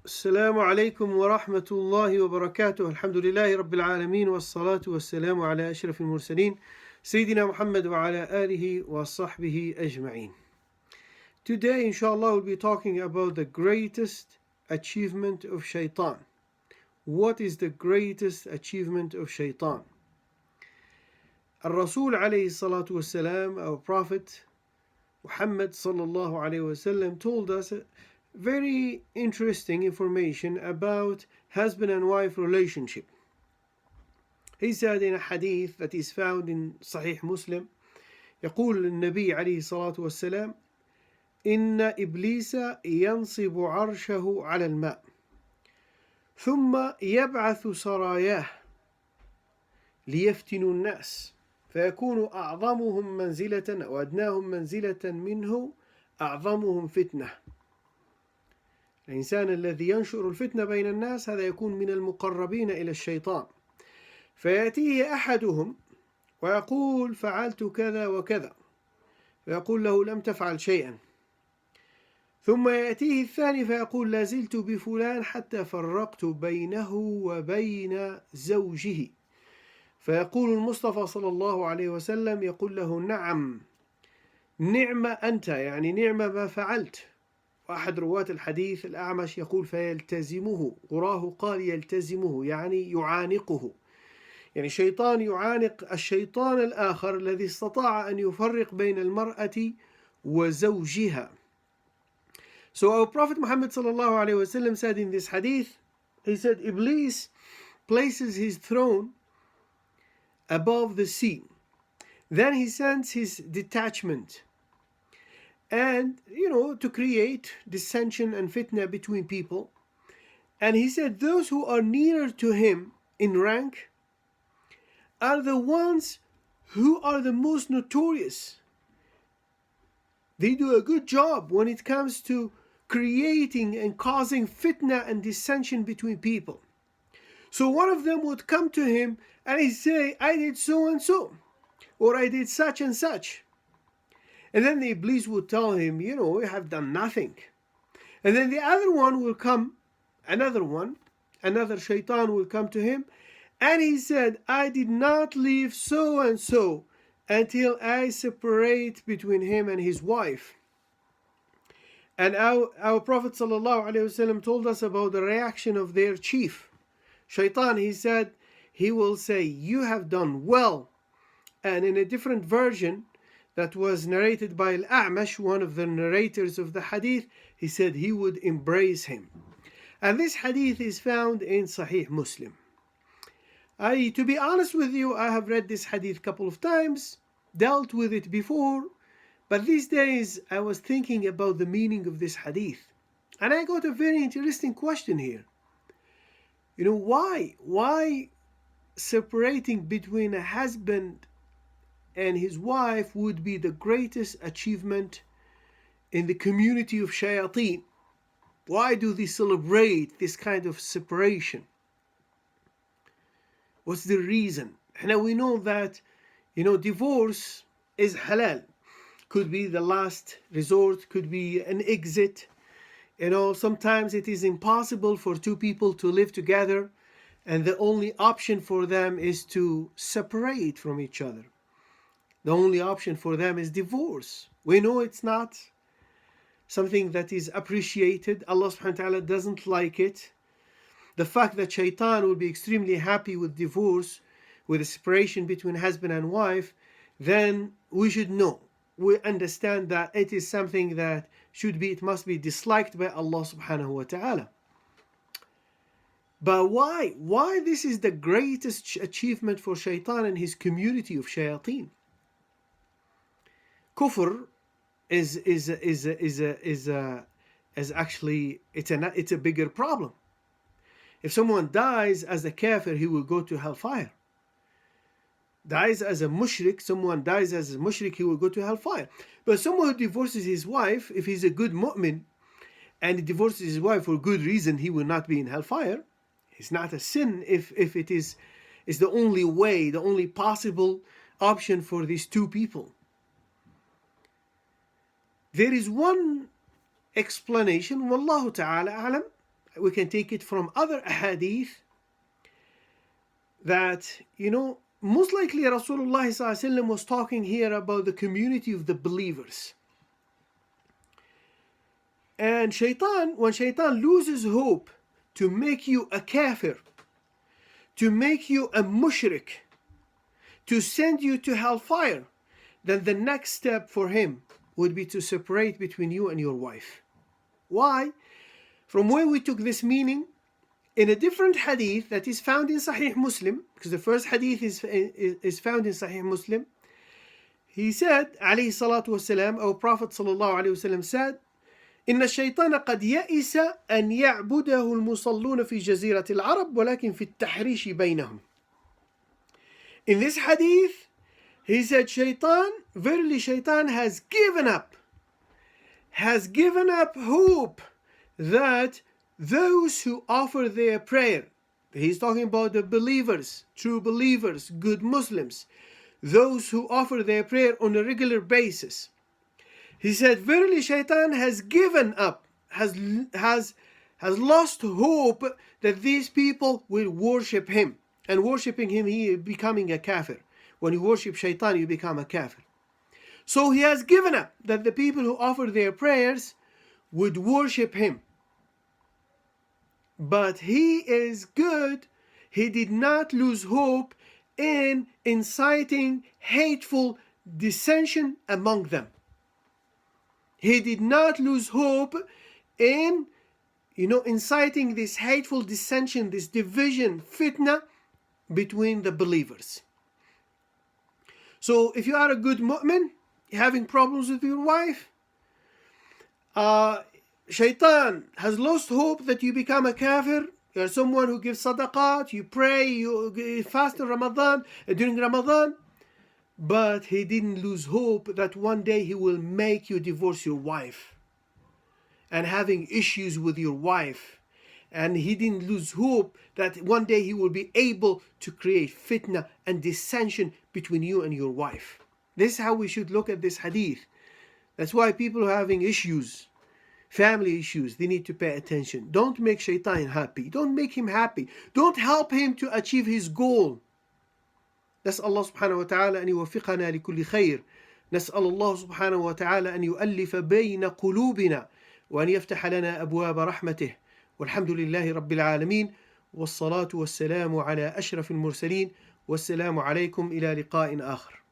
السلام عليكم ورحمة الله وبركاته. الحمد لله رب العالمين والصلاة والسلام على أشرف المرسلين سيدنا محمد وعلى آله وصحبه أجمعين. Today inshallah we'll be talking about the greatest achievement of Shaytan. What is the greatest achievement of Shaytan? Al-Rasul alayhi salatu wasalam, our Prophet Muhammad sallallahu alayhi wasallam, told us very interesting information about husband and wife relationship. He said in a hadith that is found in Sahih Muslim, يقول النبي عليه الصلاة والسلام: إن إبليس ينصب عرشه على الماء ثم يبعث سراياه ليفتنوا الناس فيكون أعظمهم منزلة أو أدناهم منزلة منه أعظمهم فتنة. الإنسان الذي ينشر الفتنة بين الناس هذا يكون من المقربين إلى الشيطان، فيأتيه أحدهم ويقول فعلت كذا وكذا، فيقول له لم تفعل شيئا، ثم يأتيه الثاني فيقول لا زلت بفلان حتى فرقت بينه وبين زوجه، فيقول المصطفى صلى الله عليه وسلم يقول له نعم نعم أنت، يعني نعم ما فعلت. وأحد رواة الحديث الأعمش يقول فيلتزمه، قراه قال يلتزمه يعني يعانقه، يعني الشيطان يعانق الشيطان الآخر الذي استطاع أن يفرق بين المرأة وزوجها. So our Prophet Muhammad sallallahu alayhi wasallam said in this hadith, he said Iblis places his throne above the sea, then he sends his detachment and to create dissension and fitna between people. And he said those who are nearer to him in rank are the ones who are the most notorious. They do a good job when it comes to creating and causing fitna and dissension between people. So one of them would come to him and he'd say, I did so and so, or I did such and such. And then the Iblis would tell him, you have done nothing. And then the other one will come, another shaitan will come to him, and he said, I did not leave so and so until I separate between him and his wife. And our Prophet ﷺ told us about the reaction of their chief, Shaytan. He said, he will say, you have done well. And in a different version that was narrated by Al-A'mash, one of the narrators of the hadith, he said he would embrace him. And this hadith is found in Sahih Muslim. To be honest with you, I have read this hadith a couple of times, dealt with it before, but these days I was thinking about the meaning of this hadith. And I got a very interesting question here. Why separating between a husband and his wife would be the greatest achievement in the community of Shayateen? Why do they celebrate this kind of separation? What's the reason? Now we know that divorce is halal, could be the last resort, could be an exit. Sometimes it is impossible for two people to live together and the only option for them is to separate from each other. The only option for them is divorce. We know it's not something that is appreciated. Allah subhanahu wa ta'ala doesn't like it. The fact that Shaytan will be extremely happy with divorce, with a separation between husband and wife, then we should know. We understand that it is something that it must be disliked by Allah subhanahu wa ta'ala. But why? Why this is the greatest achievement for Shaytan and his community of Shayateen? Kufr is actually it's a bigger problem. If someone dies as a kafir, he will go to hellfire. Dies as a mushrik, someone dies as a mushrik, he will go to hellfire. But someone who divorces his wife, if he's a good mu'min and he divorces his wife for good reason, he will not be in hellfire. It's not a sin if it is the only way, the only possible option for these two people. There is one explanation, wallahu ta'ala alam, we can take it from other ahadith that, most likely Rasulullah ﷺ was talking here about the community of the believers. And when Shaytan loses hope to make you a kafir, to make you a mushrik, to send you to hellfire, then the next step for him would be to separate between you and your wife. Why? From where we took this meaning, in a different hadith that is found in Sahih Muslim, because the first hadith is found in Sahih Muslim, he said, alayhi salatu wasalam, our Prophet sallallahu alayhi wasallam said, إن الشيطان قد يئس أن يعبده المصلون في جزيرة العرب ولكن في التحريش بينهم. In this hadith, he said, verily Shaytan has given up hope that those who offer their prayer, he's talking about the believers, true believers, good Muslims, those who offer their prayer on a regular basis. He said, verily Shaytan has given up, has lost hope that these people will worship him. And worshipping him, he is becoming a kafir. When you worship Shaytan, you become a kafir. So he has given up that the people who offer their prayers would worship him. But he is good. He did not lose hope in inciting hateful dissension among them. He did not lose hope in, inciting this hateful dissension, this division, fitna between the believers. So if you are a good mu'min, having problems with your wife, Shaytan has lost hope that you become a kafir. You are someone who gives sadaqat, you pray, you fast in Ramadan, during Ramadan. But he didn't lose hope that one day he will make you divorce your wife and having issues with your wife. And he didn't lose hope that one day he will be able to create fitna and dissension between you and your wife. This is how we should look at this hadith. That's why people who are having issues, family issues, they need to pay attention. Don't make Shaytan happy. Don't make him happy. Don't help him to achieve his goal. نسأل الله سبحانه وتعالى أن يوفقنا لكل خير. نسأل الله سبحانه وتعالى أن يؤلف بين قلوبنا وأن يفتح لنا أبواب رحمته. والحمد لله رب العالمين والصلاة والسلام على أشرف المرسلين والسلام عليكم إلى لقاء آخر.